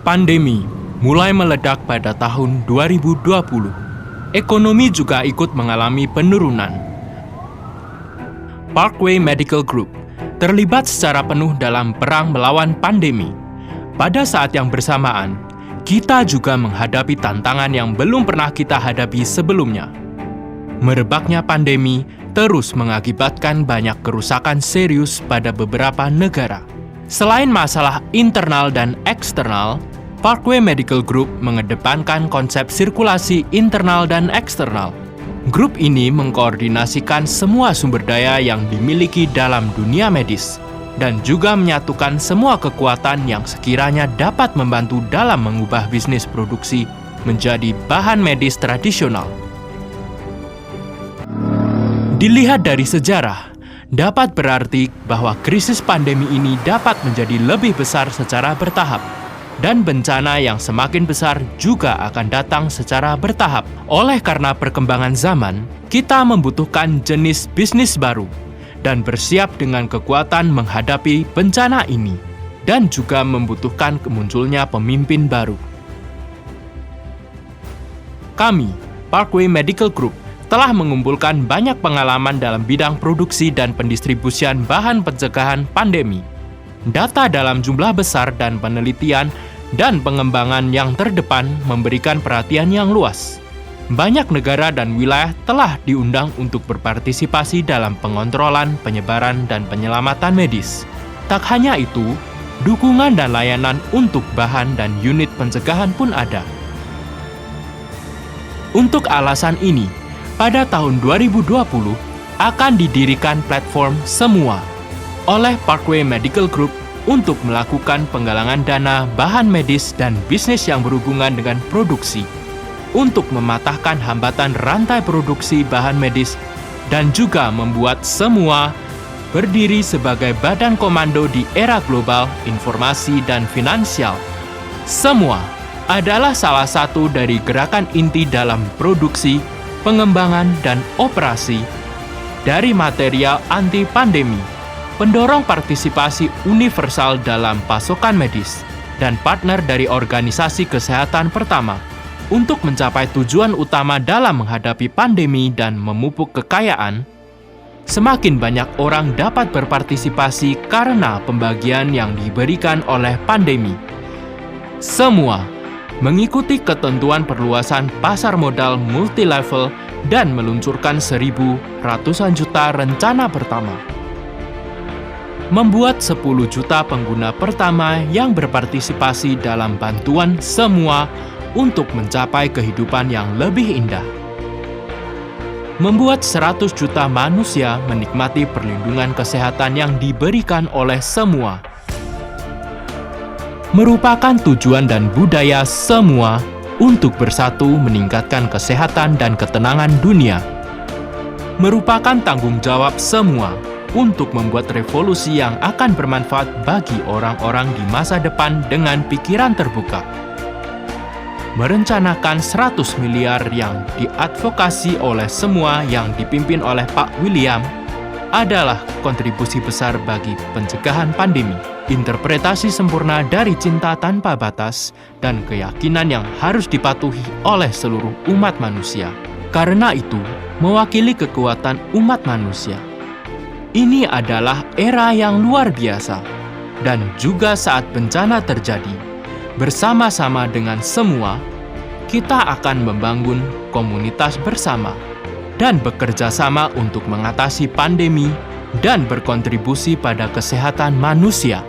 Pandemi mulai meledak pada tahun 2020. Ekonomi juga ikut mengalami penurunan. Parkway Medical Group terlibat secara penuh dalam perang melawan pandemi. Pada saat yang bersamaan, kita juga menghadapi tantangan yang belum pernah kita hadapi sebelumnya. Merebaknya pandemi terus mengakibatkan banyak kerusakan serius pada beberapa negara. Selain masalah internal dan eksternal, Parkway Medical Group mengedepankan konsep sirkulasi internal dan eksternal. Grup ini mengkoordinasikan semua sumber daya yang dimiliki dalam dunia medis dan juga menyatukan semua kekuatan yang sekiranya dapat membantu dalam mengubah bisnis produksi menjadi bahan medis tradisional. Dilihat dari sejarah, dapat berarti bahwa krisis pandemi ini dapat menjadi lebih besar secara bertahap. Dan bencana yang semakin besar juga akan datang secara bertahap. Oleh karena perkembangan zaman, kita membutuhkan jenis bisnis baru dan bersiap dengan kekuatan menghadapi bencana ini, dan juga membutuhkan kemunculnya pemimpin baru. Kami, Parkway Medical Group, telah mengumpulkan banyak pengalaman dalam bidang produksi dan pendistribusian bahan pencegahan pandemi. Data dalam jumlah besar dan penelitian dan pengembangan yang terdepan memberikan perhatian yang luas. Banyak negara dan wilayah telah diundang untuk berpartisipasi dalam pengontrolan, penyebaran, dan penyelamatan medis. Tak hanya itu, dukungan dan layanan untuk bahan dan unit pencegahan pun ada. Untuk alasan ini, pada tahun 2020 akan didirikan platform Semua oleh Parkway Medical Group untuk melakukan penggalangan dana bahan medis dan bisnis yang berhubungan dengan produksi, untuk mematahkan hambatan rantai produksi bahan medis, dan juga membuat Semua berdiri sebagai badan komando di era global informasi dan finansial. Semua adalah salah satu dari gerakan inti dalam produksi, pengembangan, dan operasi dari material anti-pandemi, pendorong partisipasi universal dalam pasokan medis, dan partner dari organisasi kesehatan pertama untuk mencapai tujuan utama dalam menghadapi pandemi dan memupuk kekayaan. Semakin banyak orang dapat berpartisipasi karena pembagian yang diberikan oleh pandemi. Semua mengikuti ketentuan perluasan pasar modal multi-level dan meluncurkan 1.000 ratusan juta rencana pertama. Membuat 10 juta pengguna pertama yang berpartisipasi dalam bantuan Semua untuk mencapai kehidupan yang lebih indah. Membuat 100 juta manusia menikmati perlindungan kesehatan yang diberikan oleh Semua. Merupakan tujuan dan budaya Semua untuk bersatu meningkatkan kesehatan dan ketenangan dunia. Merupakan tanggung jawab Semua untuk membuat revolusi yang akan bermanfaat bagi orang-orang di masa depan dengan pikiran terbuka. Merencanakan 100 miliar yang diadvokasi oleh Semua yang dipimpin oleh Pak William adalah kontribusi besar bagi pencegahan pandemi. Interpretasi sempurna dari cinta tanpa batas dan keyakinan yang harus dipatuhi oleh seluruh umat manusia. Karena itu, mewakili kekuatan umat manusia. Ini adalah era yang luar biasa, dan juga saat bencana terjadi, bersama-sama dengan Semua, kita akan membangun komunitas bersama dan bekerja sama untuk mengatasi pandemi dan berkontribusi pada kesehatan manusia.